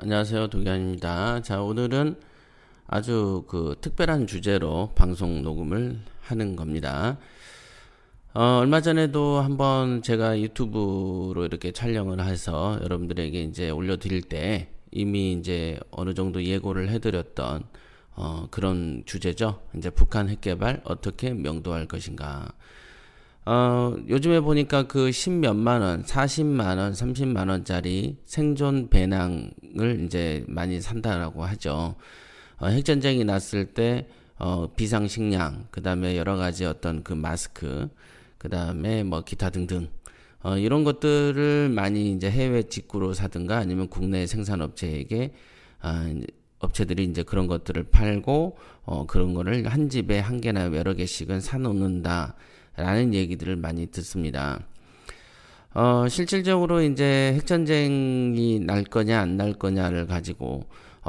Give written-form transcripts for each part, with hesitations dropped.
안녕하세요. 도기환입니다. 자, 오늘은 아주 특별한 주제로 방송 녹음을 하는 겁니다. 얼마 전에도 한번 제가 유튜브로 이렇게 촬영을 해서 여러분들에게 이제 올려드릴 때 이미 이제 어느 정도 예고를 해드렸던 그런 주제죠. 이제 북한 핵개발 어떻게 명도할 것인가. 요즘에 보니까 그 10몇만 원, 40만 원, 30만 원짜리 생존 배낭을 이제 많이 산다라고 하죠. 핵전쟁이 났을 때, 비상식량, 그 다음에 여러 가지 어떤 그 마스크, 그 다음에 뭐 기타 등등, 이런 것들을 많이 이제 해외 직구로 사든가 아니면 국내 생산업체에게, 업체들이 이제 그런 것들을 팔고, 그런 거를 한 집에 한 개나 여러 개씩은 사놓는다. 라는 얘기들을 많이 듣습니다. 실질적으로 이제 핵전쟁이 날 거냐 안 날 거냐를 가지고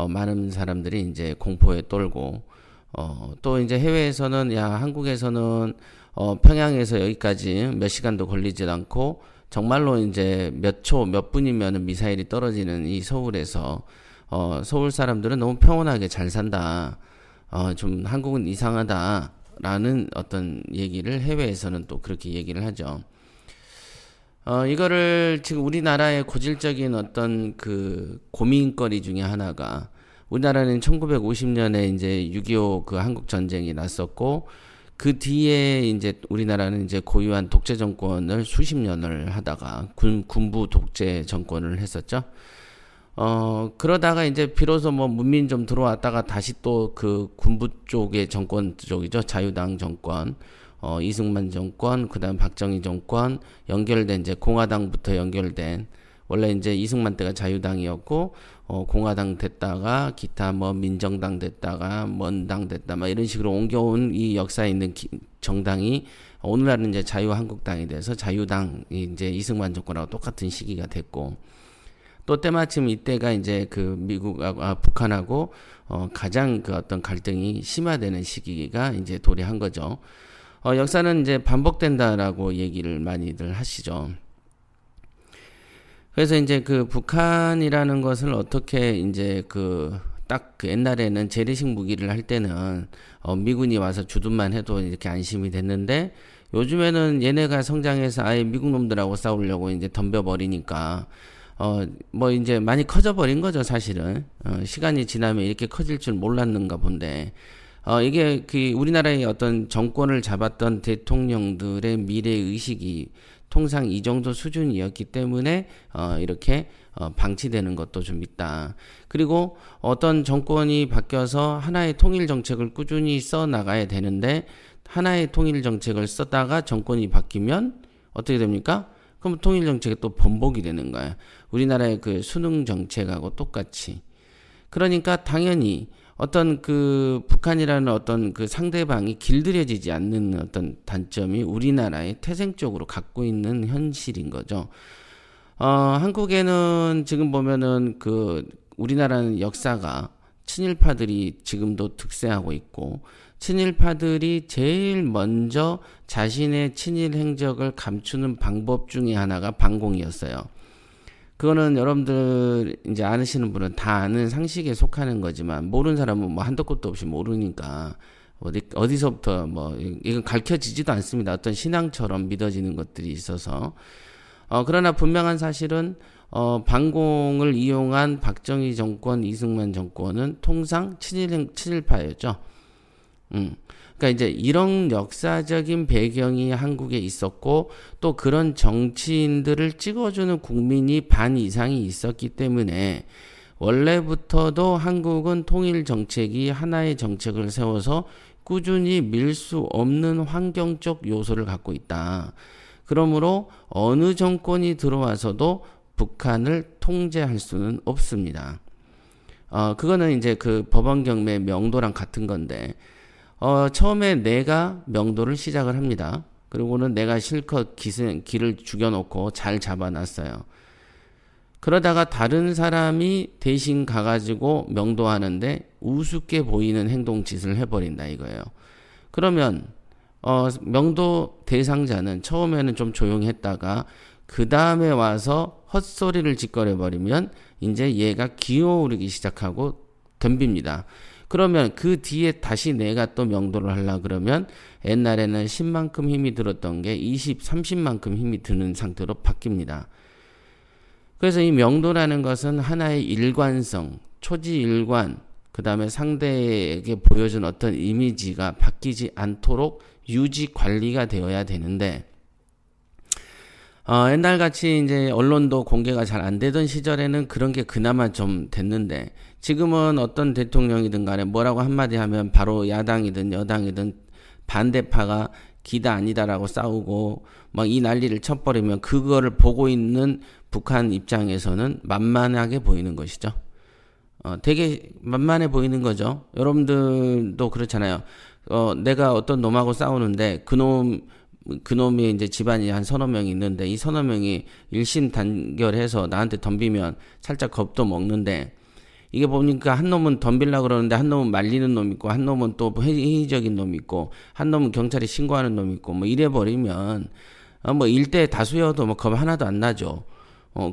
많은 사람들이 이제 공포에 떨고 또 이제 해외에서는 한국에서는 평양에서 여기까지 몇 시간도 걸리지 않고 정말로 이제 몇 분이면 미사일이 떨어지는 이 서울에서 서울 사람들은 너무 평온하게 잘 산다. 좀 한국은 이상하다. 라는 어떤 얘기를 해외에서는 또 그렇게 얘기를 하죠. 이거를 지금 우리나라의 고질적인 어떤 그 고민거리 중에 하나가 우리나라는 1950년에 이제 6.25 그 한국 전쟁이 났었고 그 뒤에 이제 우리나라는 이제 고유한 독재 정권을 수십 년을 하다가 군부 독재 정권을 했었죠. 그러다가 이제 비로소 뭐 문민 좀 들어왔다가 다시 또 그 군부 쪽의 정권 쪽이죠. 자유당 정권, 이승만 정권, 그 다음 박정희 정권, 연결된 이제 공화당부터 연결된, 원래 이제 이승만 때가 자유당이었고, 공화당 됐다가 기타 뭐 민정당 됐다가 먼당 됐다, 막 이런 식으로 옮겨온 이 역사에 있는 정당이 오늘날은 이제 자유한국당이 돼서 자유당이 이제 이승만 정권하고 똑같은 시기가 됐고, 또 때마침 이때가 이제 그 북한하고 가장 그 어떤 갈등이 심화되는 시기가 이제 도래한 거죠. 역사는 이제 반복된다라고 얘기를 많이들 하시죠. 그래서 이제 그 북한이라는 것을 어떻게 이제 딱 그 옛날에는 재래식 무기를 할 때는 미군이 와서 주둔만 해도 이렇게 안심이 됐는데 요즘에는 얘네가 성장해서 아예 미국 놈들하고 싸우려고 이제 덤벼버리니까 뭐 이제 많이 커져버린 거죠, 사실은. 시간이 지나면 이렇게 커질 줄 몰랐는가 본데, 이게 우리나라의 어떤 정권을 잡았던 대통령들의 미래 의식이 통상 이 정도 수준이었기 때문에, 이렇게, 방치되는 것도 좀 있다. 그리고 어떤 정권이 바뀌어서 하나의 통일 정책을 꾸준히 써 나가야 되는데, 하나의 통일 정책을 쓰다가 정권이 바뀌면 어떻게 됩니까? 그럼 통일 정책이 또 번복이 되는 거야. 우리나라의 그 수능 정책하고 똑같이. 그러니까 당연히 어떤 그 북한이라는 어떤 그 상대방이 길들여지지 않는 어떤 단점이 우리나라의 태생적으로 갖고 있는 현실인 거죠. 한국에는 지금 보면은 우리나라는 역사가 친일파들이 지금도 득세하고 있고 친일파들이 제일 먼저 자신의 친일 행적을 감추는 방법 중에 하나가 방공이었어요. 그거는 여러분들 이제 아시는 분은 다 아는 상식에 속하는 거지만 모르는 사람은 뭐 한도 끝도 없이 모르니까 어디서부터 뭐 이건 가르쳐지지도 않습니다. 어떤 신앙처럼 믿어지는 것들이 있어서 그러나 분명한 사실은 방공을 이용한 박정희 정권, 이승만 정권은 통상 친일파였죠. 그러니까 이제 이런 역사적인 배경이 한국에 있었고 또 그런 정치인들을 찍어주는 국민이 반 이상이 있었기 때문에 원래부터도 한국은 통일 정책이 하나의 정책을 세워서 꾸준히 밀 수 없는 환경적 요소를 갖고 있다. 그러므로 어느 정권이 들어와서도 북한을 통제할 수는 없습니다. 그거는 이제 그 법원경매 명도랑 같은 건데 처음에 내가 명도를 시작을 합니다. 그리고는 내가 실컷 기를 죽여놓고 잘 잡아놨어요. 그러다가 다른 사람이 대신 가가지고 명도하는데 우습게 보이는 행동짓을 해버린다 이거예요. 그러면 명도 대상자는 처음에는 좀 조용했다가 그 다음에 와서 헛소리를 짓거려버리면 이제 얘가 기어오르기 시작하고 덤빕니다. 그러면 그 뒤에 다시 내가 또 명도를 하려 그러면 옛날에는 10만큼 힘이 들었던 게 20, 30만큼 힘이 드는 상태로 바뀝니다. 그래서 이 명도라는 것은 하나의 일관성, 초지일관, 그 다음에 상대에게 보여준 어떤 이미지가 바뀌지 않도록 유지 관리가 되어야 되는데, 옛날같이 이제 언론도 공개가 잘 안 되던 시절에는 그런 게 그나마 좀 됐는데, 지금은 어떤 대통령이든 간에 뭐라고 한마디 하면 바로 야당이든 여당이든 반대파가 기다 아니다라고 싸우고 막 이 난리를 쳐버리면 그거를 보고 있는 북한 입장에서는 만만하게 보이는 것이죠. 되게 만만해 보이는 거죠. 여러분들도 그렇잖아요. 내가 어떤 놈하고 싸우는데 그놈이 이제 집안이 한 서너 명이 있는데 이 서너 명이 일심단결해서 나한테 덤비면 살짝 겁도 먹는데, 이게 보니까 한 놈은 덤빌라 그러는데 한 놈은 말리는 놈 있고 한 놈은 또 회의적인 놈 있고 한 놈은 경찰에 신고하는 놈 있고 뭐 이래 버리면 뭐 일대 다수여도 뭐 겁 하나도 안 나죠.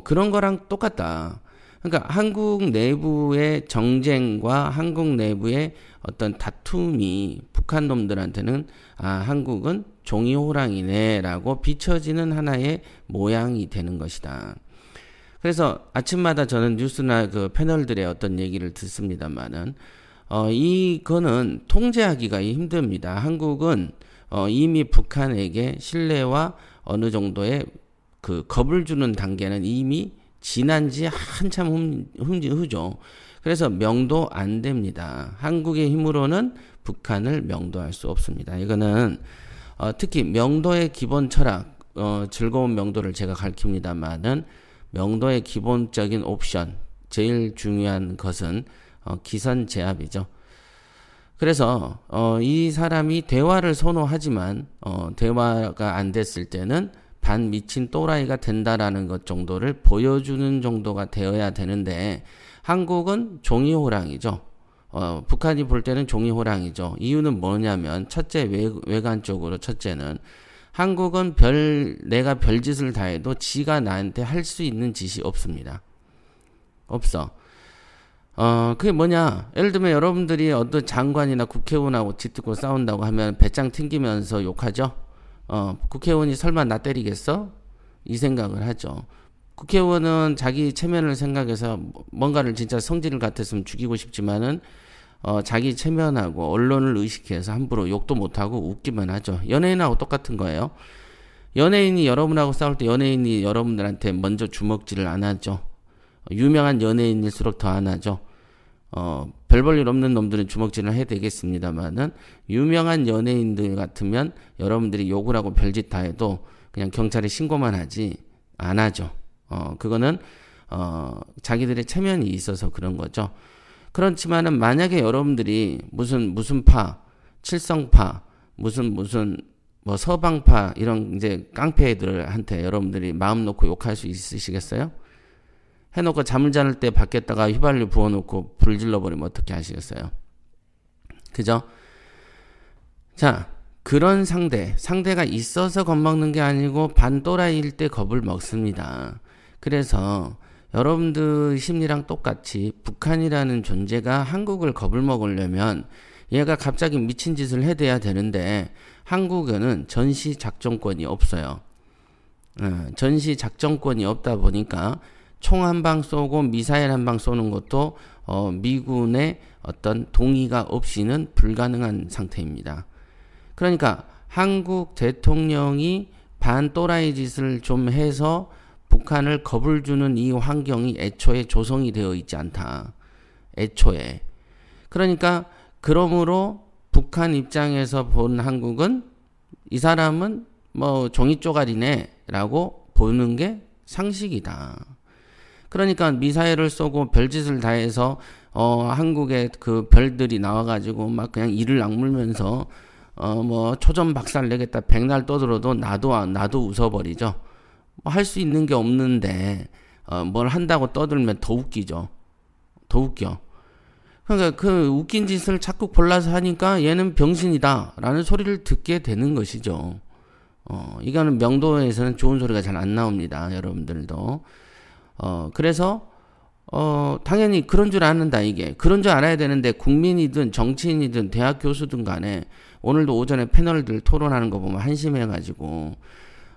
그런 거랑 똑같다. 그러니까 한국 내부의 정쟁과 한국 내부의 어떤 다툼이 북한 놈들한테는 한국은 종이 호랑이네라고 비춰지는 하나의 모양이 되는 것이다. 그래서 아침마다 저는 뉴스나 그 패널들의 어떤 얘기를 듣습니다만은 이거는 통제하기가 힘듭니다. 한국은 이미 북한에게 신뢰와 어느 정도의 그 겁을 주는 단계는 이미 지난 지 한참 후죠. 그래서 명도 안 됩니다. 한국의 힘으로는 북한을 명도할 수 없습니다. 이거는 특히 명도의 기본 철학, 즐거운 명도를 제가 가르칩니다만은 명도의 기본적인 옵션, 제일 중요한 것은 기선제압이죠. 그래서 이 사람이 대화를 선호하지만 대화가 안 됐을 때는 반 미친 또라이가 된다라는 것 정도를 보여주는 정도가 되어야 되는데, 한국은 종이호랑이죠. 북한이 볼 때는 종이호랑이죠. 이유는 뭐냐면 첫째 외관적으로 첫째는 한국은 내가 별짓을 다 해도 지가 나한테 할 수 있는 짓이 없습니다. 없어. 그게 뭐냐? 예를 들면 여러분들이 어떤 장관이나 국회의원하고 짙고 싸운다고 하면 배짱 튕기면서 욕하죠? 국회의원이 설마 나 때리겠어? 이 생각을 하죠. 국회의원은 자기 체면을 생각해서 뭔가를 진짜 성질 같았으면 죽이고 싶지만은 자기 체면하고 언론을 의식해서 함부로 욕도 못하고 웃기만 하죠. 연예인하고 똑같은 거예요. 연예인이 여러분하고 싸울 때 연예인이 여러분들한테 먼저 주먹질을 안 하죠. 유명한 연예인일수록 더 안 하죠. 별 볼 일 없는 놈들은 주먹질을 해야 되겠습니다만은 유명한 연예인들 같으면 여러분들이 욕을 하고 별짓 다 해도 그냥 경찰에 신고만 하지 안 하죠. 그거는 자기들의 체면이 있어서 그런 거죠. 그렇지만은 만약에 여러분들이 무슨 파, 칠성파, 무슨 뭐 서방파 이런 이제 깡패들한테 여러분들이 마음 놓고 욕할 수 있으시겠어요? 해놓고 잠을 자는 때 밖에다가 휘발유 부어놓고 불 질러버리면 어떻게 하시겠어요? 그죠? 자, 그런 상대가 있어서 겁먹는 게 아니고 반또라이일 때 겁을 먹습니다. 그래서 여러분들 심리랑 똑같이 북한이라는 존재가 한국을 겁을 먹으려면 얘가 갑자기 미친 짓을 해대야 되는데 한국에는 전시 작전권이 없어요. 전시 작전권이 없다 보니까 총 한 방 쏘고 미사일 한 방 쏘는 것도 미군의 어떤 동의가 없이는 불가능한 상태입니다. 그러니까 한국 대통령이 반또라이 짓을 좀 해서 북한을 겁을 주는 이 환경이 애초에 조성이 되어 있지 않다. 애초에. 그러니까 그러므로 북한 입장에서 본 한국은 이 사람은 뭐 종이 쪼가리네 라고 보는 게 상식이다. 그러니까 미사일을 쏘고 별짓을 다 해서 한국의 그 별들이 나와가지고 막 그냥 이를 악물면서 뭐 초전 박살 내겠다 백날 떠들어도 나도 웃어버리죠. 뭐 할 수 있는 게 없는데 뭘 한다고 떠들면 더 웃기죠. 더 웃겨. 그러니까 그 웃긴 짓을 자꾸 골라서 하니까 얘는 병신이다 라는 소리를 듣게 되는 것이죠. 이거는 명도에서는 좋은 소리가 잘 안 나옵니다. 여러분들도. 그래서 당연히 그런 줄 아는다, 이게. 그런 줄 알아야 되는데, 국민이든 정치인이든 대학 교수든 간에, 오늘도 오전에 패널들 토론하는 거 보면 한심해가지고,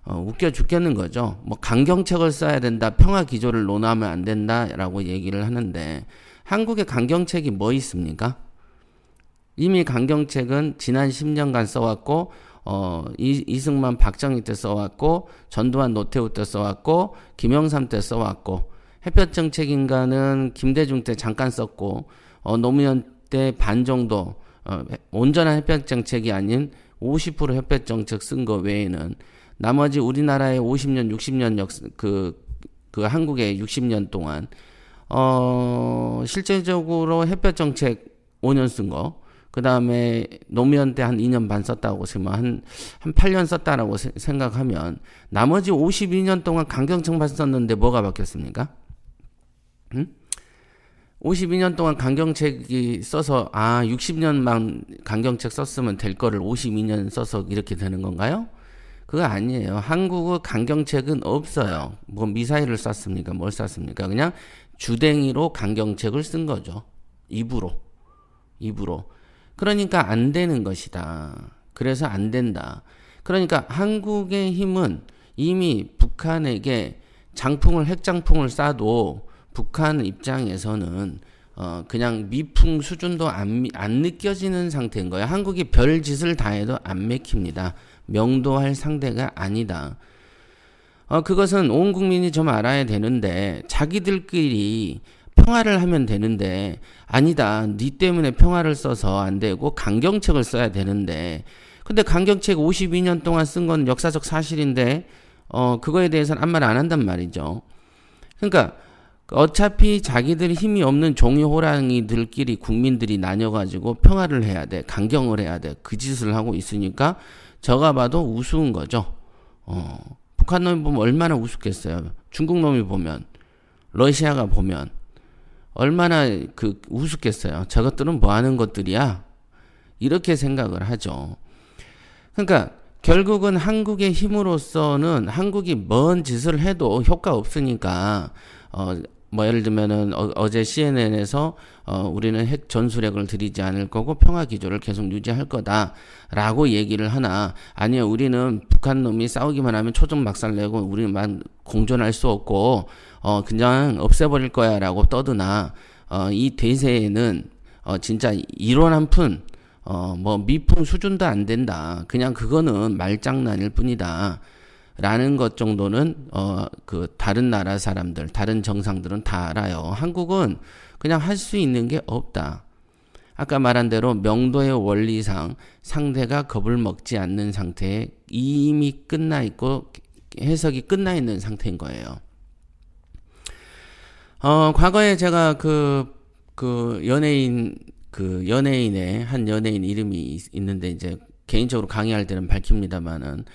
웃겨 죽겠는 거죠. 뭐, 강경책을 써야 된다, 평화 기조를 논하면 안 된다라고 얘기를 하는데, 한국의 강경책이 뭐 있습니까? 이미 강경책은 지난 10년간 써왔고, 이승만 박정희 때 써왔고, 전두환 노태우 때 써왔고, 김영삼 때 써왔고, 햇볕 정책 인간은 김대중 때 잠깐 썼고, 노무현 때 반 정도, 온전한 햇볕 정책이 아닌 50% 햇볕 정책 쓴 거 외에는 나머지 우리나라의 50년, 60년 그 한국의 60년 동안, 실제적으로 햇볕 정책 5년 쓴 거, 그 다음에 노무현 때 한 2년 반 썼다고 한 8년 썼다라고 생각하면 나머지 52년 동안 강경책만 썼는데 뭐가 바뀌었습니까? 52년 동안 강경책이 써서 60년만 강경책 썼으면 될 거를 52년 써서 이렇게 되는 건가요? 그거 아니에요. 한국의 강경책은 없어요. 뭐 미사일을 쐈습니까? 뭘 쐈습니까? 그냥 주댕이로 강경책을 쓴 거죠. 입으로. 그러니까 안 되는 것이다. 그래서 안 된다. 그러니까 한국의 힘은 이미 북한에게 핵장풍을 쏴도 북한 입장에서는 그냥 미풍 수준도 안 느껴지는 상태인 거예요. 한국이 별 짓을 다 해도 안 맥힙니다. 명도할 상대가 아니다. 그것은 온 국민이 좀 알아야 되는데, 자기들끼리 평화를 하면 되는데, 아니다, 니 때문에 평화를 써서 안 되고 강경책을 써야 되는데, 근데 강경책 52년 동안 쓴 건 역사적 사실인데 그거에 대해서는 아무 말 안 한단 말이죠. 그러니까 어차피 자기들 힘이 없는 종이 호랑이들끼리 국민들이 나뉘어가지고 평화를 해야 돼, 강경을 해야 돼, 그 짓을 하고 있으니까 저가 봐도 우스운 거죠. 북한 놈이 보면 얼마나 우습겠어요. 중국 놈이 보면, 러시아가 보면 얼마나 우습겠어요. 저것들은 뭐 하는 것들이야? 이렇게 생각을 하죠. 그러니까 결국은 한국의 힘으로서는 한국이 뭔 짓을 해도 효과 없으니까 뭐 예를 들면은 어제 CNN에서 우리는 핵 전술핵을 들이지 않을 거고 평화 기조를 계속 유지할 거다라고 얘기를 하나, 아니요, 우리는 북한 놈이 싸우기만 하면 초전 막살 내고 우리만 공존할 수 없고 그냥 없애버릴 거야라고 떠드나, 이 대세에는 진짜 이론 한 푼 뭐 미풍 수준도 안 된다, 그냥 그거는 말장난일 뿐이다 라는 것 정도는 다른 나라 사람들, 다른 정상들은 다 알아요. 한국은 그냥 할 수 있는 게 없다. 아까 말한 대로 명도의 원리상 상대가 겁을 먹지 않는 상태에 이미 끝나 있고 해석이 끝나 있는 상태인 거예요. 과거에 제가 연예인의 한 연예인 이름이 있는데 이제 개인적으로 강의할 때는 밝힙니다만은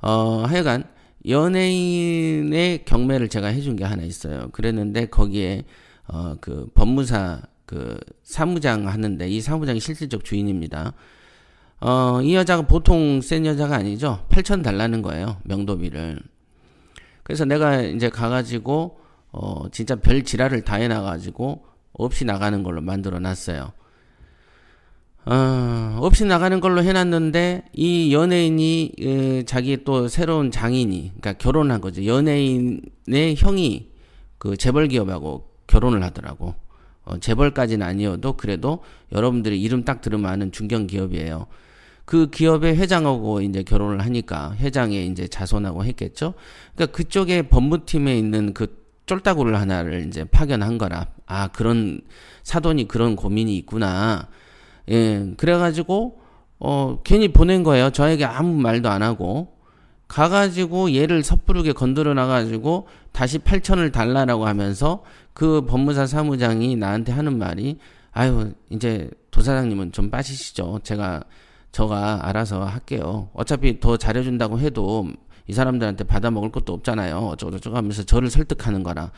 하여간 연예인의 경매를 제가 해준 게 하나 있어요. 그랬는데 거기에 법무사 사무장 하는데, 이 사무장이 실질적 주인입니다. 이 여자가 보통 센 여자가 아니죠. 8천 달라는 거예요, 명도비를. 그래서 내가 이제 가가지고 진짜 별 지랄을 다 해놔가지고 없이 나가는 걸로 만들어 놨어요. 없이 나가는 걸로 해놨는데, 이 연예인이 자기 또 새로운 장인이, 그러니까 결혼한 거죠. 연예인의 형이 재벌 기업하고 결혼을 하더라고. 재벌까지는 아니어도 그래도 여러분들이 이름 딱 들으면 아는 중견 기업이에요. 그 기업의 회장하고 이제 결혼을 하니까 회장의 이제 자손하고 했겠죠. 그러니까 그쪽에 법무팀에 있는 쫄따구를 하나를 이제 파견한 거라. 그런 사돈이 그런 고민이 있구나. 예, 그래가지고 괜히 보낸 거예요. 저에게 아무 말도 안 하고 가가지고 얘를 섣부르게 건드려 놔가지고 다시 8천을 달라라고 하면서 그 법무사 사무장이 나한테 하는 말이, 아유, 이제 도사장님은 좀 빠지시죠. 저가 알아서 할게요. 어차피 더 잘해준다고 해도 이 사람들한테 받아먹을 것도 없잖아요. 어쩌고저쩌고 하면서 저를 설득하는 거라.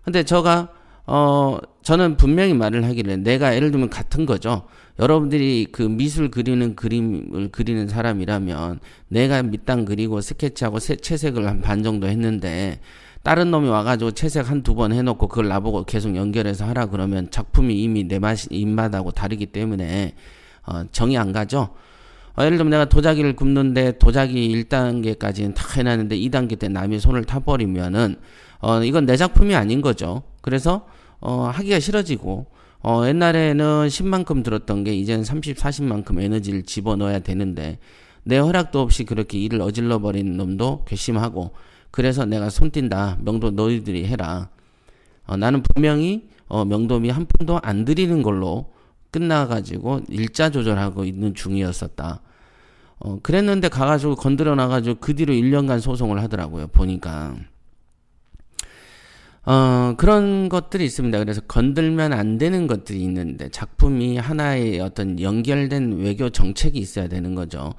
근데 저는 분명히 말을 하기를, 내가 예를 들면 같은 거죠. 여러분들이 미술 그리는 그림을 그리는 사람이라면 내가 밑단 그리고 스케치하고 채색을 한 반 정도 했는데 다른 놈이 와가지고 채색 한두 번 해놓고 그걸 나보고 계속 연결해서 하라 그러면 작품이 이미 내 입맛하고 다르기 때문에 정이 안 가죠. 예를 들면 내가 도자기를 굽는데 도자기 1단계까지는 다 해놨는데 2단계 때 남이 손을 타버리면은 이건 내 작품이 아닌 거죠. 그래서 하기가 싫어지고 옛날에는 10만큼 들었던 게 이제는 30, 40만큼 에너지를 집어넣어야 되는데 내 허락도 없이 그렇게 일을 어질러 버리는 놈도 괘씸하고 그래서 내가 손 띈다. 명도 너희들이 해라. 나는 분명히 명도비 한 푼도 안 드리는 걸로 끝나가지고 일자 조절하고 있는 중이었었다. 그랬는데 가가지고 건드려 놔가지고 그 뒤로 1년간 소송을 하더라고요. 보니까. 그런 것들이 있습니다. 그래서 건들면 안 되는 것들이 있는데 작품이 하나의 어떤 연결된 외교 정책이 있어야 되는 거죠.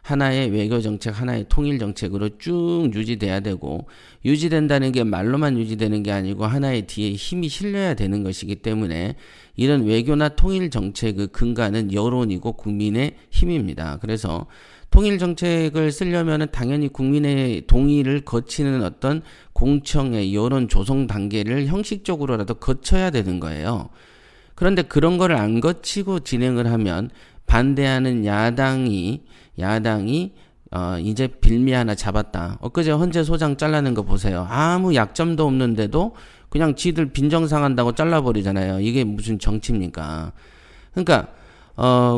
하나의 외교 정책, 하나의 통일 정책으로 쭉 유지돼야 되고 유지된다는 게 말로만 유지되는 게 아니고 하나의 뒤에 힘이 실려야 되는 것이기 때문에 이런 외교나 통일 정책의 근간은 여론이고 국민의 힘입니다. 그래서 통일 정책을 쓰려면은 당연히 국민의 동의를 거치는 어떤 공청회, 여론 조성 단계를 형식적으로라도 거쳐야 되는 거예요. 그런데 그런 거를 안 거치고 진행을 하면 반대하는 야당이 이제 빌미 하나 잡았다. 엊그제 헌재 소장 잘라낸 거 보세요. 아무 약점도 없는데도 그냥 지들 빈정상한다고 잘라버리잖아요. 이게 무슨 정치입니까? 그러니까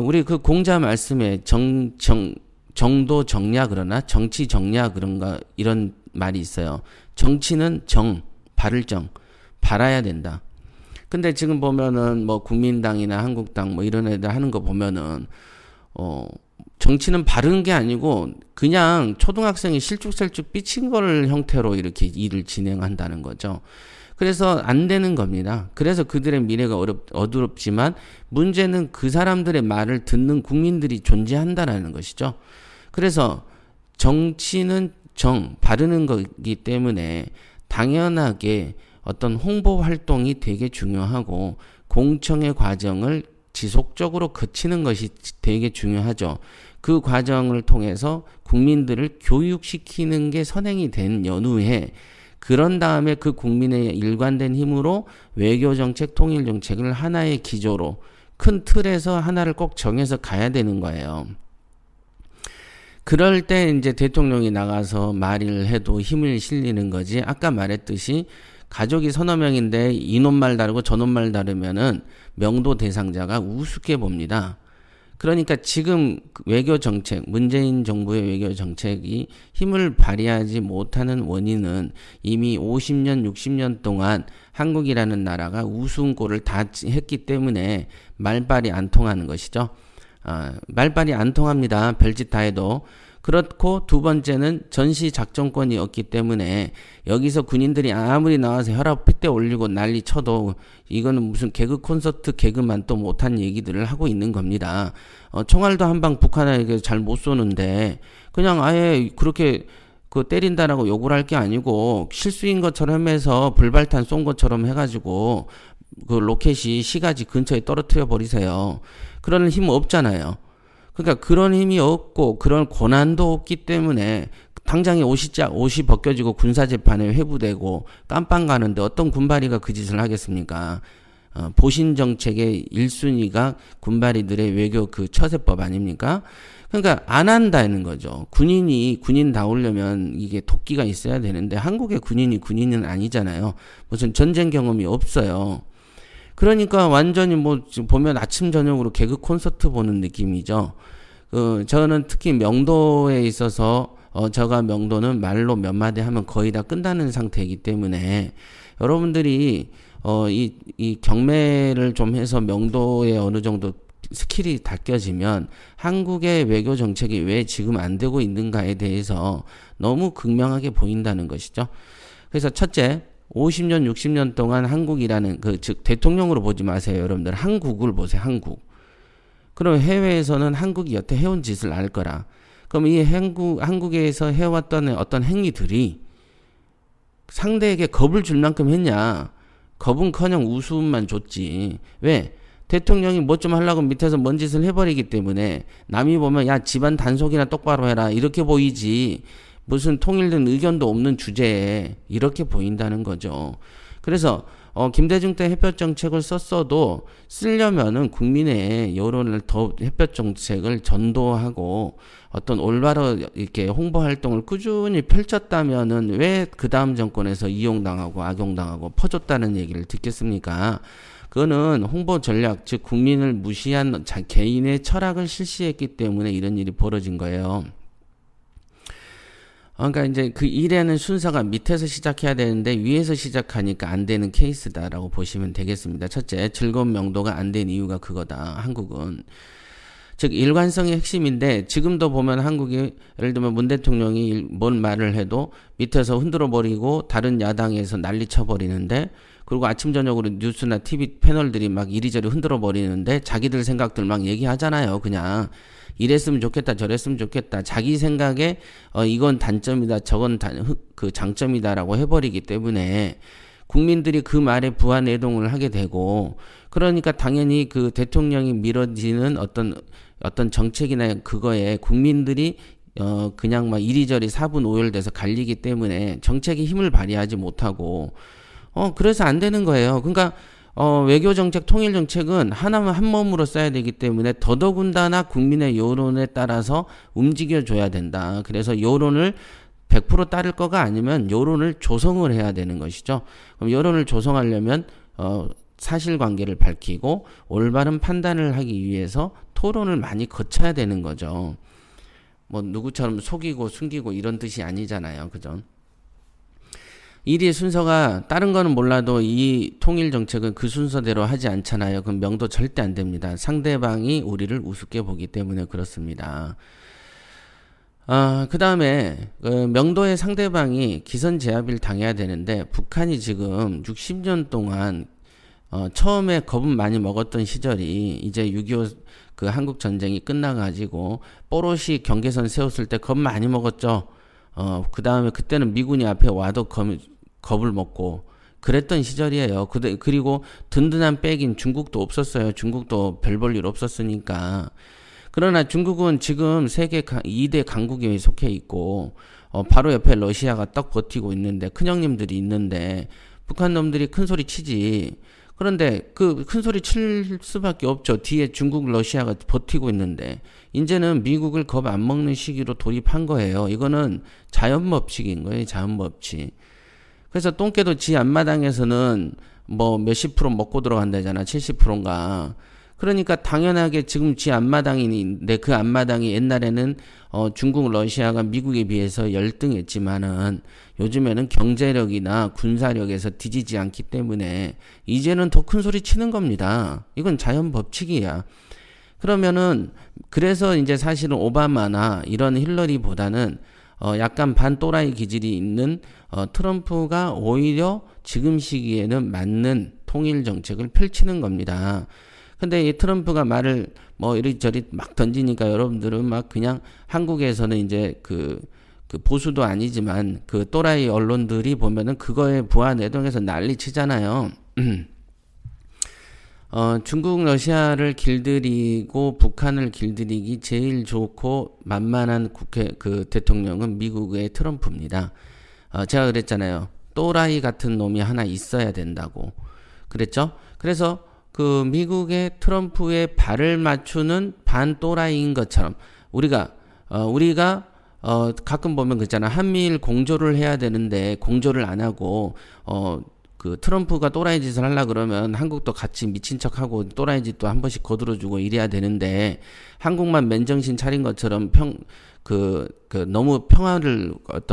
우리 그 공자 말씀에 정도 정야 그러나 정치 정야 그런가 이런 말이 있어요. 정치는 바를 바라야 된다. 근데 지금 보면은 뭐 국민당이나 한국당 뭐 이런 애들 하는 거 보면은 정치는 바른 게 아니고 그냥 초등학생이 실쭉셀쭉 삐친 거를 형태로 이렇게 일을 진행한다는 거죠. 그래서 안 되는 겁니다. 그래서 그들의 미래가 어두럽지만 문제는 그 사람들의 말을 듣는 국민들이 존재한다라는 것이죠. 그래서 정치는 바르는 거기 때문에 당연하게 어떤 홍보 활동이 되게 중요하고 공청회 과정을 지속적으로 거치는 것이 되게 중요하죠. 그 과정을 통해서 국민들을 교육시키는 게 선행이 된 연후에 그런 다음에 그 국민의 일관된 힘으로 외교정책, 통일정책을 하나의 기조로 큰 틀에서 하나를 꼭 정해서 가야 되는 거예요. 그럴 때 이제 대통령이 나가서 말을 해도 힘을 실리는 거지. 아까 말했듯이 가족이 서너 명인데 이놈 말 다르고 저놈 말 다르면은 명도 대상자가 우습게 봅니다. 그러니까 지금 외교 정책, 문재인 정부의 외교 정책이 힘을 발휘하지 못하는 원인은 이미 50년, 60년 동안 한국이라는 나라가 우스운 꼴을 다 했기 때문에 말발이 안 통하는 것이죠. 말발이 안 통합니다. 별짓 다 해도. 그렇고 두 번째는 전시 작전권이 없기 때문에 여기서 군인들이 아무리 나와서 혈압 핏대 올리고 난리 쳐도 이거는 무슨 개그 콘서트 개그만 또 못한 얘기들을 하고 있는 겁니다. 총알도 한 방 북한에게 잘 못 쏘는데 그냥 아예 그렇게 때린다라고 욕을 할 게 아니고 실수인 것처럼 해서 불발탄 쏜 것처럼 해가지고 그 로켓이 시가지 근처에 떨어뜨려 버리세요. 그런 힘 없잖아요. 그러니까 그런 힘이 없고 그런 권한도 없기 때문에 당장에 옷이 벗겨지고 군사재판에 회부되고 깜빵 가는데 어떤 군바리가 그 짓을 하겠습니까? 보신정책의 1순위가 군바리들의 외교 그 처세법 아닙니까? 그러니까 안 한다는 거죠. 군인 나오려면 이게 도끼가 있어야 되는데 한국의 군인은 아니잖아요. 무슨 전쟁 경험이 없어요. 그러니까 완전히 뭐 보면 아침 저녁으로 개그 콘서트 보는 느낌이죠. 저는 특히 명도에 있어서 저가 명도는 말로 몇 마디 하면 거의 다 끝나는 상태이기 때문에 여러분들이 이 경매를 좀 해서 명도에 어느 정도 스킬이 닦여지면 한국의 외교 정책이 왜 지금 안 되고 있는가에 대해서 너무 극명하게 보인다는 것이죠. 그래서 첫째, 50년, 60년 동안 한국이라는 즉 대통령으로 보지 마세요. 여러분들 한국을 보세요. 한국. 그럼 해외에서는 한국이 여태 해온 짓을 알 거라. 그럼 이 한국에서 해왔던 어떤 행위들이 상대에게 겁을 줄 만큼 했냐? 겁은커녕 우스움만 줬지. 왜? 대통령이 뭐 좀 하려고 밑에서 뭔 짓을 해버리기 때문에 남이 보면 야 집안 단속이나 똑바로 해라 이렇게 보이지. 무슨 통일된 의견도 없는 주제에 이렇게 보인다는 거죠. 그래서 김대중 때 햇볕 정책을 썼어도 쓰려면은 국민의 여론을 더 햇볕 정책을 전도하고 어떤 올바로 이렇게 홍보 활동을 꾸준히 펼쳤다면은 왜 그 다음 정권에서 이용당하고 악용당하고 퍼줬다는 얘기를 듣겠습니까? 그거는 홍보 전략, 즉 국민을 무시한 개인의 철학을 실시했기 때문에 이런 일이 벌어진 거예요. 그러니까 이제 그 일에는 순서가 밑에서 시작해야 되는데 위에서 시작하니까 안 되는 케이스다라고 보시면 되겠습니다. 첫째, 즐거운 명도가 안 된 이유가 그거다. 한국은. 즉 일관성의 핵심인데 지금도 보면 한국이 예를 들면 문 대통령이 뭔 말을 해도 밑에서 흔들어 버리고 다른 야당에서 난리 쳐버리는데, 그리고 아침 저녁으로 뉴스나 TV 패널들이 막 이리저리 흔들어 버리는데 자기들 생각들 막 얘기하잖아요. 그냥 이랬으면 좋겠다, 저랬으면 좋겠다, 자기 생각에 이건 단점이다, 저건 그 장점이다라고 해버리기 때문에 국민들이 그 말에 부하 내동을 하게 되고, 그러니까 당연히 그 대통령이 밀어지는 어떤 정책이나 그거에 국민들이 그냥 막 이리저리 사분오열돼서 갈리기 때문에 정책이 힘을 발휘하지 못하고 그래서 안 되는 거예요. 그러니까 외교정책, 통일정책은 하나만 한 몸으로 써야 되기 때문에 더더군다나 국민의 여론에 따라서 움직여줘야 된다. 그래서 여론을 100% 따를 거가 아니면 여론을 조성을 해야 되는 것이죠. 그럼 여론을 조성하려면 사실관계를 밝히고 올바른 판단을 하기 위해서 토론을 많이 거쳐야 되는 거죠. 뭐 누구처럼 속이고 숨기고 이런 뜻이 아니잖아요. 그죠? 일의 순서가 다른 거는 몰라도 이 통일 정책은 그 순서대로 하지 않잖아요. 그럼 명도 절대 안 됩니다. 상대방이 우리를 우습게 보기 때문에 그렇습니다. 그 다음에 명도의 상대방이 기선제압을 당해야 되는데 북한이 지금 60년 동안 처음에 겁은 많이 먹었던 시절이 이제 6.25 그 한국 전쟁이 끝나가지고 뽀로시 경계선 세웠을 때 겁 많이 먹었죠. 그 다음에 그때는 미군이 앞에 와도 겁을 먹고 그랬던 시절이에요. 그리고 든든한 백인 중국도 없었어요. 중국도 별 볼 일 없었으니까. 그러나 중국은 지금 세계 2대 강국에 속해 있고 바로 옆에 러시아가 딱 버티고 있는데 큰형님들이 있는데 북한 놈들이 큰 소리 치지. 그런데 그 큰 소리 칠 수밖에 없죠. 뒤에 중국, 러시아가 버티고 있는데 이제는 미국을 겁 안 먹는 시기로 돌입한 거예요. 이거는 자연법칙인 거예요. 자연법칙. 그래서 똥개도 지 앞마당에서는 뭐 몇십 프로 먹고 들어간다잖아. 70%인가. 그러니까 당연하게 지금 지 앞마당인데 그 앞마당이 옛날에는 중국, 러시아가 미국에 비해서 열등했지만은 요즘에는 경제력이나 군사력에서 뒤지지 않기 때문에 이제는 더 큰 소리 치는 겁니다. 이건 자연 법칙이야. 그러면은 그래서 이제 사실은 오바마나 이런 힐러리보다는 약간 반 또라이 기질이 있는 트럼프가 오히려 지금 시기에는 맞는 통일 정책을 펼치는 겁니다. 근데 이 트럼프가 말을 뭐 이리저리 막 던지니까 여러분들은 막 그냥 한국에서는 이제 그 보수도 아니지만 그 또라이 언론들이 보면은 그거에 부하 내동해서 난리 치잖아요. 중국, 러시아를 길들이고 북한을 길들이기 제일 좋고 만만한 그 대통령은 미국의 트럼프입니다. 제가 그랬잖아요. 또라이 같은 놈이 하나 있어야 된다고. 그랬죠? 그래서 그 미국의 트럼프의 발을 맞추는 반 또라이인 것처럼 우리가 가끔 보면 그렇잖아. 한미일 공조를 해야 되는데 공조를 안 하고 그 트럼프가 또라이 짓을 하려고 그러면 한국도 같이 미친 척하고 또라이 짓도 한 번씩 거들어주고 이래야 되는데 한국만 맨정신 차린 것처럼 너무 평화를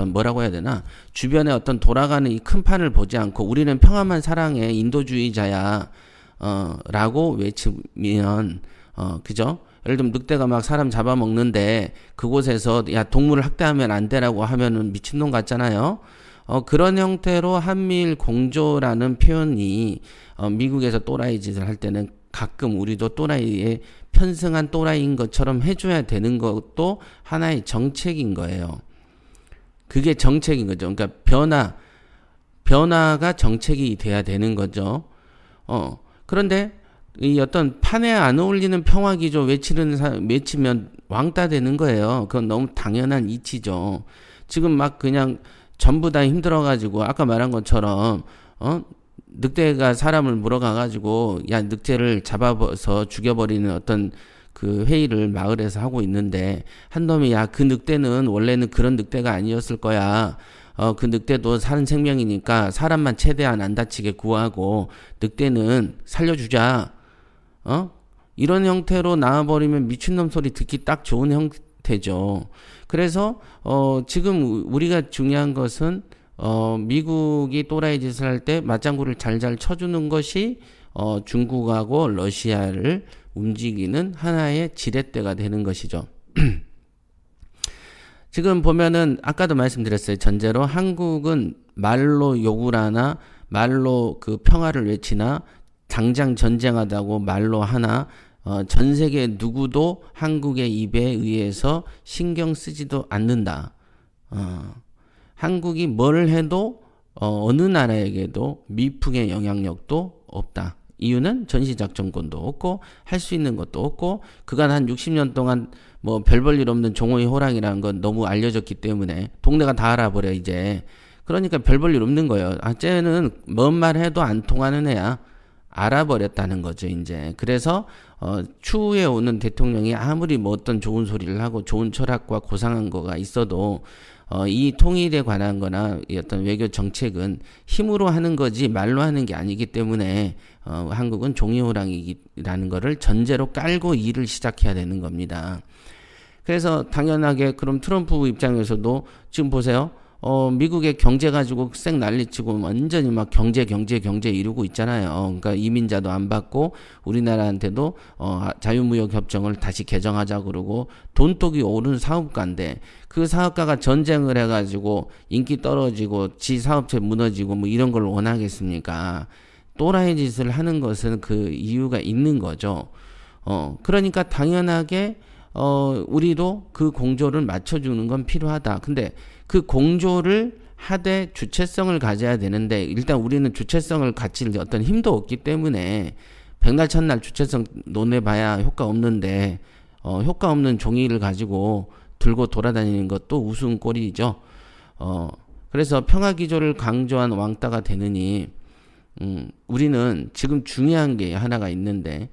뭐라고 해야 되나? 주변에 어떤 돌아가는 이 큰 판을 보지 않고 우리는 평화만 사랑해. 인도주의자야. 라고 외치면, 그죠? 예를 들면 늑대가 막 사람 잡아먹는데 그곳에서 야, 동물을 학대하면 안 되라고 하면은 미친놈 같잖아요? 그런 형태로 한미일 공조라는 표현이 미국에서 또라이 짓을 할 때는 가끔 우리도 또라이에 편승한 또라이인 것처럼 해줘야 되는 것도 하나의 정책인 거예요. 그게 정책인 거죠. 그러니까 변화가 정책이 돼야 되는 거죠. 그런데 이 어떤 판에 안 어울리는 평화기조 외치면 왕따 되는 거예요. 그건 너무 당연한 이치죠. 지금 막 그냥 전부 다 힘들어가지고 아까 말한 것처럼 늑대가 사람을 물어가가지고 야 늑대를 잡아서 죽여버리는 어떤 그 회의를 마을에서 하고 있는데 한 놈이 야 그 늑대는 원래는 그런 늑대가 아니었을 거야. 그 늑대도 사는 생명이니까 사람만 최대한 안 다치게 구하고 늑대는 살려주자. 이런 형태로 나와버리면 미친놈 소리 듣기 딱 좋은 형태죠. 그래서 지금 우리가 중요한 것은 미국이 또라이 짓을 할 때 맞장구를 잘 쳐주는 것이 중국하고 러시아를 움직이는 하나의 지렛대가 되는 것이죠. 지금 보면은 아까도 말씀드렸어요. 전제로 한국은 말로 욕을 하나 말로 그 평화를 외치나 당장 전쟁하다고 말로 하나 전 세계 누구도 한국의 입에 의해서 신경 쓰지도 않는다. 한국이 뭘 해도 어느 나라에게도 미풍의 영향력도 없다. 이유는 전시작전권도 없고 할 수 있는 것도 없고 그간 한 60년 동안 뭐 별 볼 일 없는 종호의 호랑이라는 건 너무 알려졌기 때문에 동네가 다 알아버려 이제. 그러니까 별 볼 일 없는 거예요. 쟤는 뭔 말 해도 안 통하는 애야. 알아버렸다는 거죠 이제. 그래서 추후에 오는 대통령이 아무리 뭐 어떤 좋은 소리를 하고 좋은 철학과 고상한 거가 있어도 이 통일에 관한 거나 이 어떤 외교 정책은 힘으로 하는 거지 말로 하는 게 아니기 때문에 한국은 종이호랑이라는 거를 전제로 깔고 일을 시작해야 되는 겁니다. 그래서 당연하게 그럼 트럼프 입장에서도 지금 보세요. 미국의 경제 가지고 쌩 난리치고 완전히 막 경제 이루고 있잖아요. 그러니까 이민자도 안 받고 우리나라한테도 자유무역 협정을 다시 개정하자 그러고 돈독이 오른 사업가인데 그 사업가가 전쟁을 해가지고 인기 떨어지고 지 사업체 무너지고 뭐 이런 걸 원하겠습니까? 또라이 짓을 하는 것은 그 이유가 있는 거죠. 그러니까 당연하게 우리도 그 공조를 맞춰주는 건 필요하다. 근데 그 공조를 하되 주체성을 가져야 되는데 일단 우리는 주체성을 갖질 어떤 힘도 없기 때문에 백날 첫날 주체성 논해봐야 효과 없는데 효과 없는 종이를 가지고 들고 돌아다니는 것도 우스운 꼴이죠. 그래서 평화기조를 강조한 왕따가 되느니 우리는 지금 중요한 게 하나가 있는데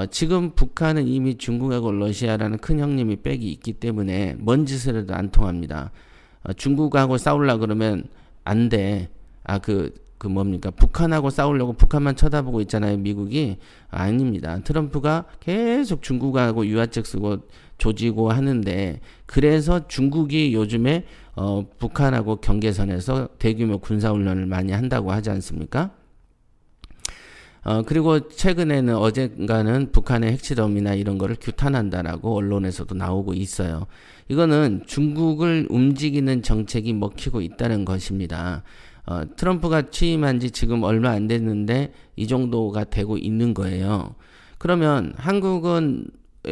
지금 북한은 이미 중국하고 러시아라는 큰 형님이 백이 있기 때문에 뭔 짓을 해도 안 통합니다. 중국하고 싸우려고 그러면 안 돼. 뭡니까? 북한하고 싸우려고 북한만 쳐다보고 있잖아요, 미국이. 아닙니다. 트럼프가 계속 중국하고 유화책 쓰고 조지고 하는데, 그래서 중국이 요즘에, 북한하고 경계선에서 대규모 군사훈련을 많이 한다고 하지 않습니까? 그리고 최근에는 어젠가는 북한의 핵실험이나 이런 거를 규탄한다라고 언론에서도 나오고 있어요. 이거는 중국을 움직이는 정책이 먹히고 있다는 것입니다. 트럼프가 취임한 지 지금 얼마 안 됐는데 이 정도가 되고 있는 거예요. 그러면 한국은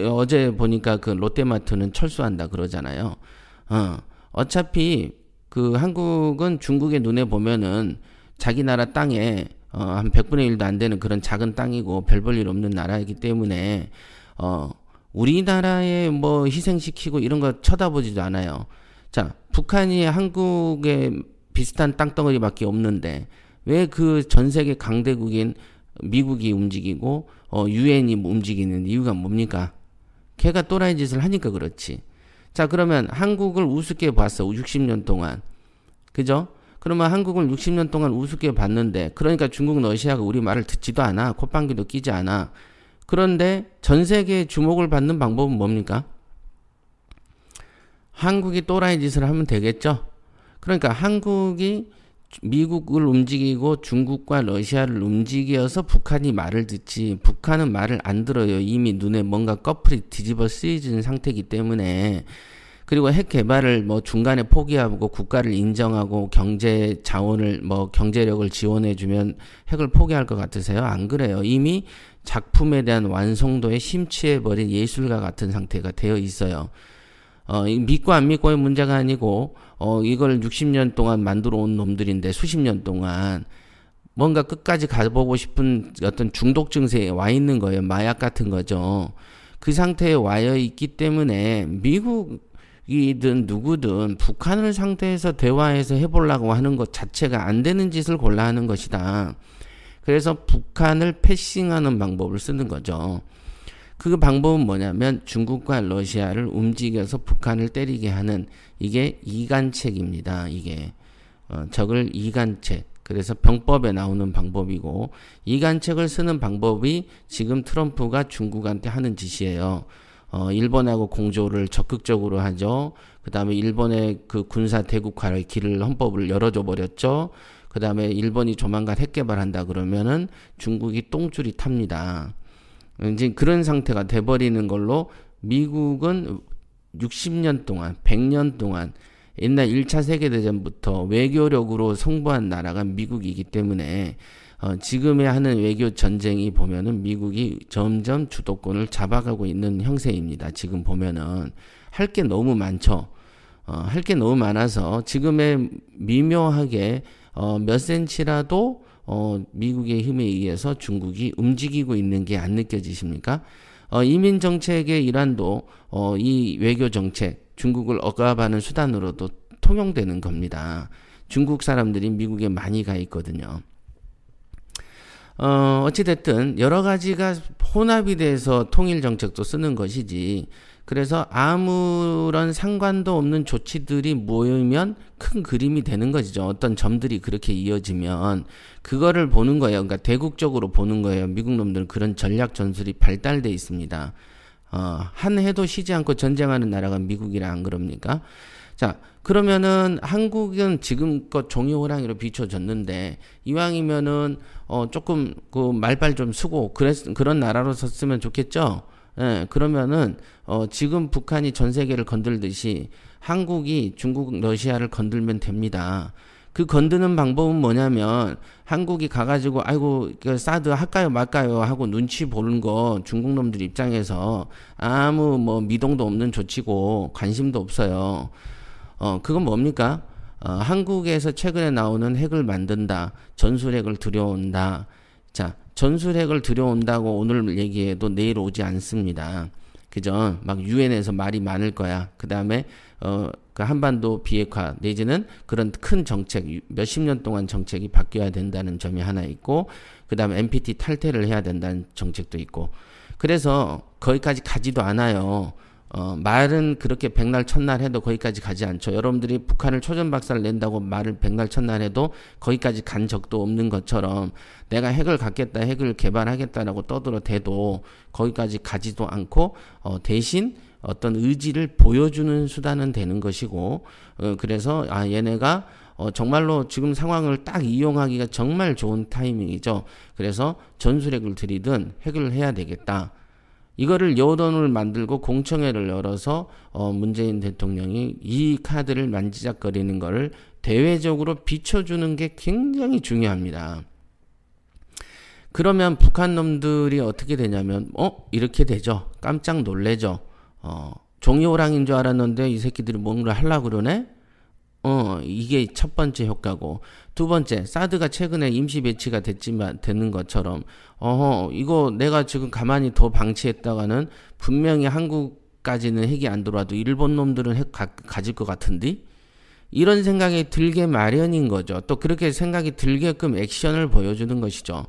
어제 보니까 그 롯데마트는 철수한다 그러잖아요. 어차피 그 한국은 중국의 눈에 보면은 자기 나라 땅에 한 100분의 1도 안 되는 그런 작은 땅이고 별 볼 일 없는 나라이기 때문에 우리나라에 뭐 희생시키고 이런 거 쳐다보지도 않아요. 자, 북한이 한국에 비슷한 땅덩어리밖에 없는데 왜 그 전 세계 강대국인 미국이 움직이고 유엔이 움직이는 이유가 뭡니까? 걔가 또라이 짓을 하니까 그렇지. 자, 그러면 한국을 우습게 봤어. 60년 동안. 그죠? 그러면 한국을 60년 동안 우습게 봤는데, 그러니까 중국, 러시아가 우리 말을 듣지도 않아. 콧방귀도 끼지 않아. 그런데 전 세계의 주목을 받는 방법은 뭡니까? 한국이 또라이 짓을 하면 되겠죠? 그러니까 한국이 미국을 움직이고 중국과 러시아를 움직여서 북한이 말을 듣지, 북한은 말을 안 들어요. 이미 눈에 뭔가 꺼풀이 뒤집어 쓰여진 상태이기 때문에. 그리고 핵 개발을 뭐 중간에 포기하고 국가를 인정하고 경제 자원을 뭐 경제력을 지원해주면 핵을 포기할 것 같으세요? 안 그래요. 이미 작품에 대한 완성도에 심취해버린 예술가 같은 상태가 되어 있어요. 믿고 안 믿고의 문제가 아니고 이걸 60년 동안 만들어 온 놈들인데 수십 년 동안 뭔가 끝까지 가보고 싶은 어떤 중독 증세에 와 있는 거예요. 마약 같은 거죠. 그 상태에 와 있기 때문에 미국이든 누구든 북한을 상대해서 대화해서 해보려고 하는 것 자체가 안 되는 짓을 골라 하는 것이다. 그래서 북한을 패싱하는 방법을 쓰는 거죠. 그 방법은 뭐냐면 중국과 러시아를 움직여서 북한을 때리게 하는, 이게 이간책입니다. 이게 적을 이간책. 그래서 병법에 나오는 방법이고, 이간책을 쓰는 방법이 지금 트럼프가 중국한테 하는 짓이에요. 일본하고 공조를 적극적으로 하죠. 그 다음에 일본의 그 군사 대국화의 길을 헌법을 열어줘 버렸죠. 그 다음에 일본이 조만간 핵 개발한다 그러면은 중국이 똥줄이 탑니다. 이제 그런 상태가 돼버리는 걸로 미국은 60년 동안, 100년 동안 옛날 1차 세계대전부터 외교력으로 승부한 나라가 미국이기 때문에 지금의 하는 외교 전쟁이 보면은 미국이 점점 주도권을 잡아가고 있는 형세입니다. 지금 보면은 할 게 너무 많죠. 할 게 너무 많아서 지금의 미묘하게 몇 센치라도 미국의 힘에 의해서 중국이 움직이고 있는 게 안 느껴지십니까? 이민 정책의 일환도 이 외교 정책, 중국을 억압하는 수단으로도 통용되는 겁니다. 중국 사람들이 미국에 많이 가 있거든요. 어찌됐든 여러 가지가 혼합이 돼서 통일 정책도 쓰는 것이지, 그래서 아무런 상관도 없는 조치들이 모이면 큰 그림이 되는 것이죠. 어떤 점들이 그렇게 이어지면 그거를 보는 거예요. 그러니까 대국적으로 보는 거예요. 미국 놈들은 그런 전략 전술이 발달돼 있습니다. 한 해도 쉬지 않고 전쟁하는 나라가 미국이라 안 그럽니까? 자, 그러면은 한국은 지금껏 종이호랑이로 비춰졌는데 이왕이면은 조금 그 말발 좀 쓰고 그런 나라로 섰으면 좋겠죠. 예, 그러면은 지금 북한이 전 세계를 건들듯이 한국이 중국, 러시아를 건들면 됩니다. 그 건드는 방법은 뭐냐면 한국이 가가지고 아이고 사드 할까요 말까요 하고 눈치 보는 거 중국 놈들 입장에서 아무 뭐 미동도 없는 조치고 관심도 없어요. 그건 뭡니까? 한국에서 최근에 나오는 핵을 만든다. 전술핵을 들여온다. 자, 전술핵을 들여온다고 오늘 얘기해도 내일 오지 않습니다. 그죠? 막 유엔에서 말이 많을 거야. 그 다음에 그 한반도 비핵화 내지는 그런 큰 정책, 몇십 년 동안 정책이 바뀌어야 된다는 점이 하나 있고, 그 다음에 NPT 탈퇴를 해야 된다는 정책도 있고, 그래서 거기까지 가지도 않아요. 말은 그렇게 백날 첫날 해도 거기까지 가지 않죠. 여러분들이 북한을 초전박살 낸다고 말을 백날 첫날 해도 거기까지 간 적도 없는 것처럼 내가 핵을 갖겠다, 핵을 개발하겠다라고 떠들어대도 거기까지 가지도 않고 대신 어떤 의지를 보여주는 수단은 되는 것이고, 그래서 얘네가 정말로 지금 상황을 딱 이용하기가 정말 좋은 타이밍이죠. 그래서 전술핵을 들이든 핵을 해야 되겠다. 이거를 여론을 만들고 공청회를 열어서 문재인 대통령이 이 카드를 만지작거리는 거를 대외적으로 비춰주는 게 굉장히 중요합니다. 그러면 북한 놈들이 어떻게 되냐면 이렇게 되죠. 깜짝 놀래죠. 종이호랑이인 줄 알았는데 이 새끼들이 뭔가 하려고 그러네? 이게 첫 번째 효과고, 두 번째, 사드가 최근에 임시 배치가 되는 것처럼, 이거 내가 지금 가만히 더 방치했다가는 분명히 한국까지는 핵이 안 들어와도 일본 놈들은 핵 가질 것 같은데? 이런 생각이 들게 마련인 거죠. 또 그렇게 생각이 들게끔 액션을 보여주는 것이죠.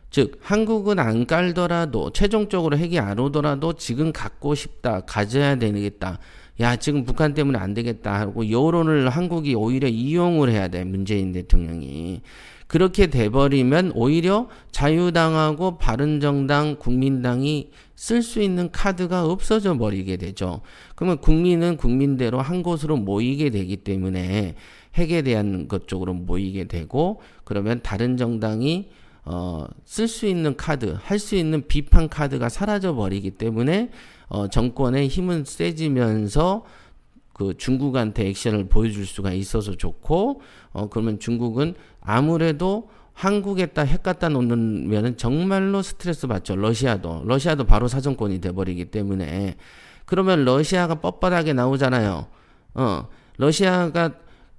즉, 한국은 안 깔더라도, 최종적으로 핵이 안 오더라도 지금 갖고 싶다, 가져야 되겠다. 야, 지금 북한 때문에 안 되겠다 하고 여론을 한국이 오히려 이용을 해야 돼. 문재인 대통령이. 그렇게 돼버리면 오히려 자유당하고 바른정당, 국민당이 쓸 수 있는 카드가 없어져 버리게 되죠. 그러면 국민은 국민대로 한 곳으로 모이게 되기 때문에 핵에 대한 것 쪽으로 모이게 되고, 그러면 다른 정당이 쓸 수 있는 카드, 할 수 있는 비판 카드가 사라져 버리기 때문에 정권의 힘은 세지면서 그 중국한테 액션을 보여줄 수가 있어서 좋고, 그러면 중국은 아무래도 한국에다 핵 갖다 놓으면은 정말로 스트레스 받죠. 러시아도 바로 사정권이 돼버리기 때문에. 그러면 러시아가 뻣뻣하게 나오잖아요. 러시아가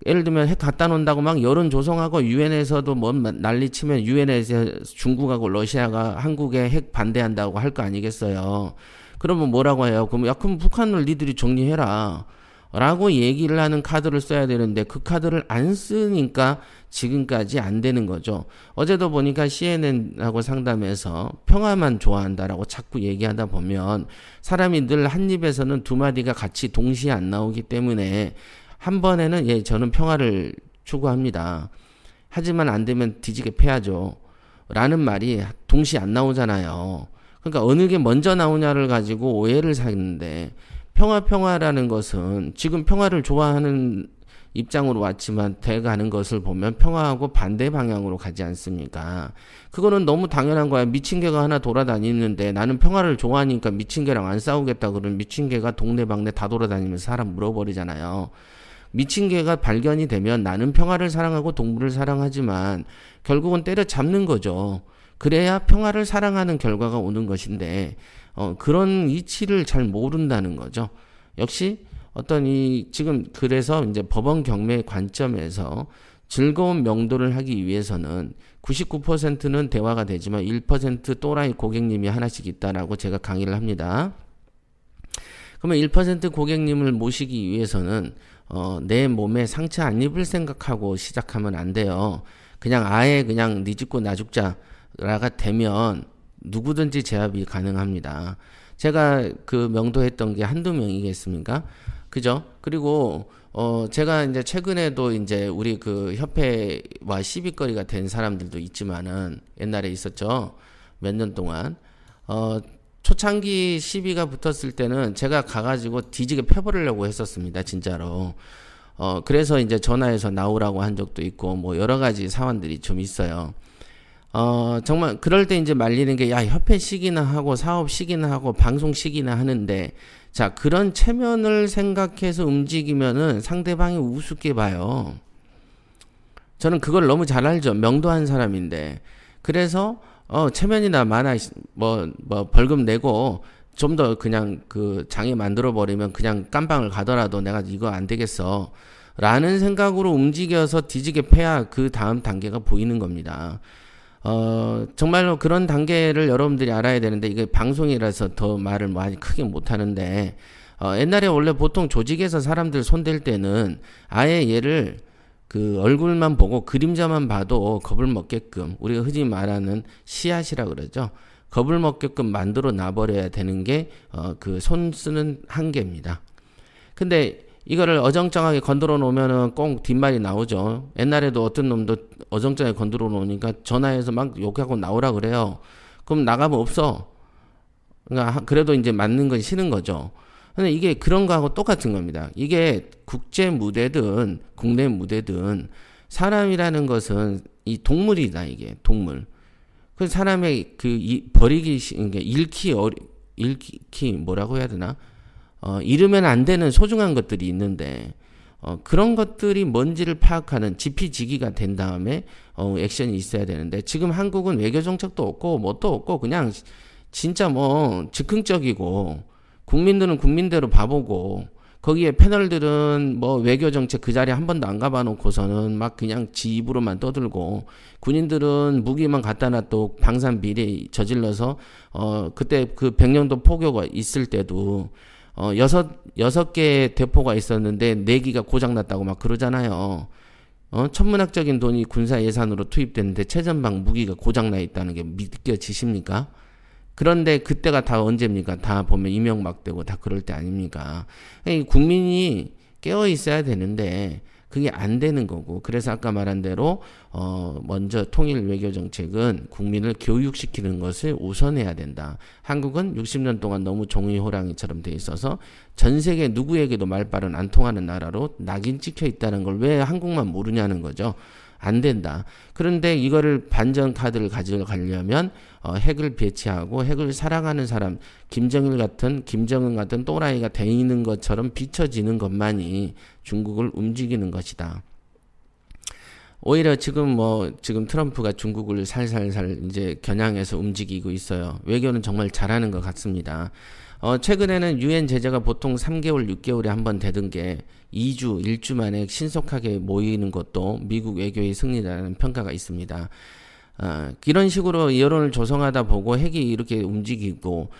예를 들면 핵 갖다 놓는다고 막 여론 조성하고 유엔에서도 뭐 난리 치면 유엔에서 중국하고 러시아가 한국에 핵 반대한다고 할 거 아니겠어요. 그러면 뭐라고 해요? 그럼 야, 그럼 북한을 니들이 정리해라. 라고 얘기를 하는 카드를 써야 되는데 그 카드를 안 쓰니까 지금까지 안 되는 거죠. 어제도 보니까 CNN하고 상담해서 평화만 좋아한다라고 자꾸 얘기하다 보면 사람이 늘 한 입에서는 두 마디가 같이 동시에 안 나오기 때문에 한 번에는 예, 저는 평화를 추구합니다. 하지만 안 되면 뒤지게 패야죠. 라는 말이 동시에 안 나오잖아요. 그러니까 어느 게 먼저 나오냐를 가지고 오해를 사는데 평화라는 것은 지금 평화를 좋아하는 입장으로 왔지만 돼가는 것을 보면 평화하고 반대 방향으로 가지 않습니까? 그거는 너무 당연한 거야. 미친 개가 하나 돌아다니는데 나는 평화를 좋아하니까 미친 개랑 안 싸우겠다 그러면 미친 개가 동네방네 다 돌아다니면서 사람 물어버리잖아요. 미친 개가 발견이 되면 나는 평화를 사랑하고 동물을 사랑하지만 결국은 때려잡는 거죠. 그래야 평화를 사랑하는 결과가 오는 것인데 그런 이치를 잘 모른다는 거죠. 역시 어떤 지금 그래서 이제 법원 경매의 관점에서 즐거운 명도를 하기 위해서는 99%는 대화가 되지만 1% 또라이 고객님이 하나씩 있다라고 제가 강의를 합니다. 그러면 1% 고객님을 모시기 위해서는 내 몸에 상처 안 입을 생각하고 시작하면 안 돼요. 그냥 아예 그냥 니 죽고 나 죽자라가 되면 누구든지 제압이 가능합니다. 제가 그 명도했던 게 한두 명이겠습니까? 그죠? 그리고 제가 이제 최근에도 이제 우리 그 협회와 시비거리가 된 사람들도 있지만은 옛날에 있었죠. 몇 년 동안 초창기 시비가 붙었을 때는 제가 가가지고 뒤지게 패버리려고 했었습니다. 진짜로. 그래서 이제 전화해서 나오라고 한 적도 있고 뭐 여러 가지 사안들이 좀 있어요. 정말 그럴 때 이제 말리는 게 야, 협회식이나 하고 사업식이나 하고 방송식이나 하는데 자, 그런 체면을 생각해서 움직이면은 상대방이 우습게 봐요. 저는 그걸 너무 잘 알죠. 명도한 사람인데. 그래서 체면이나 많아 뭐 벌금 내고 좀 더 그냥 그 장애 만들어 버리면 그냥 깜빵을 가더라도 내가 이거 안 되겠어. 라는 생각으로 움직여서 뒤지게 패야 그 다음 단계가 보이는 겁니다. 정말로 그런 단계를 여러분들이 알아야 되는데 이게 방송이라서 더 말을 많이 크게 못 하는데 옛날에 원래 보통 조직에서 사람들 손댈 때는 아예 얘를 그 얼굴만 보고 그림자만 봐도 겁을 먹게끔 우리가 흔히 말하는 씨앗이라 그러죠. 겁을 먹게끔 만들어 놔버려야 되는 게 그 손 쓰는 한계입니다. 근데 이거를 어정쩡하게 건드려 놓으면은 꼭 뒷말이 나오죠. 옛날에도 어떤 놈도 어정쩡하게 건드려 놓으니까 전화해서 막 욕하고 나오라 그래요. 그럼 나가면 없어. 그러니까 그래도 이제 맞는 건 싫은 거죠. 근데 이게 그런 거하고 똑같은 겁니다. 이게 국제 무대든 국내 무대든 사람이라는 것은 이 동물이다. 이게 동물. 그 사람의 그 버리기 잃기 뭐라고 해야 되나? 잃으면 안 되는 소중한 것들이 있는데 그런 것들이 뭔지를 파악하는 지피지기가 된 다음에 액션이 있어야 되는데 지금 한국은 외교 정책도 없고 뭣도 없고 그냥 진짜 뭐 즉흥적이고 국민들은 국민대로 봐보고 거기에 패널들은 뭐 외교 정책 그 자리에 한 번도 안 가봐 놓고서는 막 그냥 지 입으로만 떠들고 군인들은 무기만 갖다 놔도 방산 비리 저질러서 그때 그 백령도 포교가 있을 때도 여섯 개의 대포가 있었는데 4기가 고장났다고 막 그러잖아요. 천문학적인 돈이 군사 예산으로 투입됐는데 최전방 무기가 고장나 있다는 게 믿겨지십니까? 그런데 그때가 다 언제입니까? 다 보면 이명박 되고 다 그럴 때 아닙니까? 국민이 깨어 있어야 되는데 그게 안 되는 거고 그래서 아까 말한 대로 먼저 통일 외교 정책은 국민을 교육시키는 것을 우선해야 된다. 한국은 60년 동안 너무 종이 호랑이처럼 돼 있어서 전 세계 누구에게도 말발은 안 통하는 나라로 낙인 찍혀 있다는 걸 왜 한국만 모르냐는 거죠. 안 된다. 그런데 이거를 반전 카드를 가져가려면 핵을 배치하고 핵을 사랑하는 사람, 김정은 같은 또라이가 돼 있는 것처럼 비춰지는 것만이 중국을 움직이는 것이다. 오히려 지금 트럼프가 중국을 살살살 이제 겨냥해서 움직이고 있어요. 외교는 정말 잘하는 것 같습니다. 최근에는 유엔 제재가 보통 3개월, 6개월에 한 번 되던 게 2주, 1주 만에 신속하게 모이는 것도 미국 외교의 승리라는 평가가 있습니다. 이런 식으로 여론을 조성하다 보고 핵이 이렇게 움직이고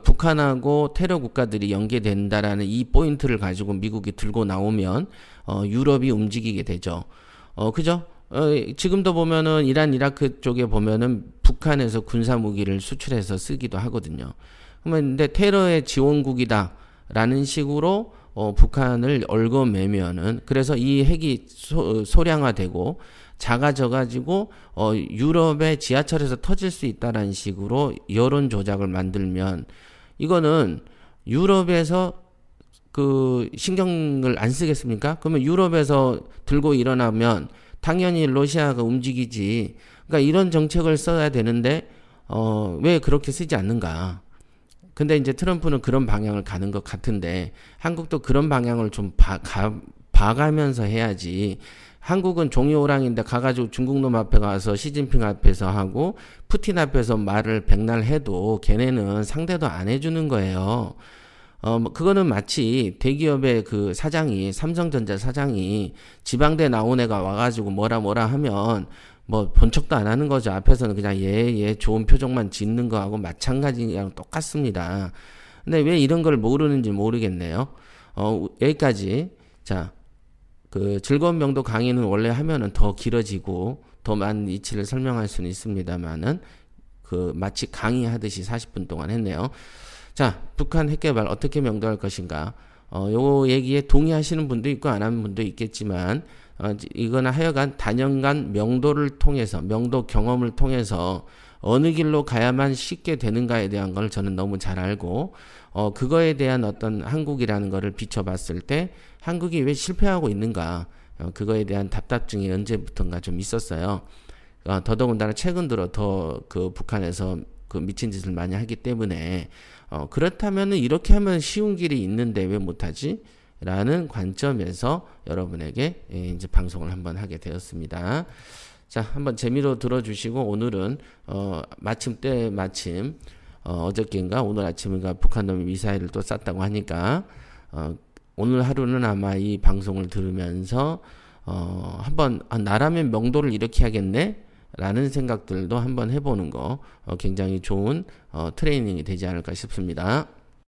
북한하고 테러 국가들이 연계된다라는 이 포인트를 가지고 미국이 들고 나오면 유럽이 움직이게 되죠. 그죠? 지금도 보면은 이란, 이라크 쪽에 보면은 북한에서 군사 무기를 수출해서 쓰기도 하거든요. 근데 테러의 지원국이다라는 식으로 북한을 얽어매면은 그래서 이 핵이 소량화되고 작아져가지고 유럽의 지하철에서 터질 수 있다라는 식으로 여론 조작을 만들면 이거는 유럽에서 그 신경을 안 쓰겠습니까? 그러면 유럽에서 들고 일어나면 당연히 러시아가 움직이지. 그러니까 이런 정책을 써야 되는데 왜 그렇게 쓰지 않는가? 근데 이제 트럼프는 그런 방향을 가는 것 같은데 한국도 그런 방향을 좀 봐가면서 해야지. 한국은 종이오랑인데 가가지고 중국놈 앞에 가서 시진핑 앞에서 하고 푸틴 앞에서 말을 백날 해도 걔네는 상대도 안 해주는 거예요. 그거는 마치 대기업의 그 사장이, 삼성전자 사장이 지방대 나온 애가 와가지고 뭐라 하면 뭐 본척도 안 하는 거죠. 앞에서는 그냥 예 좋은 표정만 짓는 거하고 마찬가지랑 똑같습니다. 근데 왜 이런 걸 모르는지 모르겠네요. 여기까지. 자, 그 즐거운 명도 강의는 원래 하면은 더 길어지고 더 많은 이치를 설명할 수는 있습니다만은 그 마치 강의하듯이 40분 동안 했네요. 자, 북한 핵개발 어떻게 명도할 것인가? 요 얘기에 동의하시는 분도 있고 안 하는 분도 있겠지만 이거나 하여간 단연간 명도를 통해서 명도 경험을 통해서 어느 길로 가야만 쉽게 되는가에 대한 걸 저는 너무 잘 알고 그거에 대한 어떤 한국이라는 거를 비춰봤을 때 한국이 왜 실패하고 있는가 그거에 대한 답답증이 언제부턴가 좀 있었어요. 더더군다나 최근 들어 더 그 북한에서 그 미친 짓을 많이 하기 때문에 그렇다면은 이렇게 하면 쉬운 길이 있는데 왜 못하지? 라는 관점에서 여러분에게 이제 방송을 한번 하게 되었습니다. 자, 한번 재미로 들어주시고 오늘은 마침 어저께인가 오늘 아침인가 북한놈이 미사일을 또 쐈다고 하니까 오늘 하루는 아마 이 방송을 들으면서 한번 나라면 명도를 이렇게 하겠네? 라는 생각들도 한번 해보는 거 굉장히 좋은 트레이닝이 되지 않을까 싶습니다.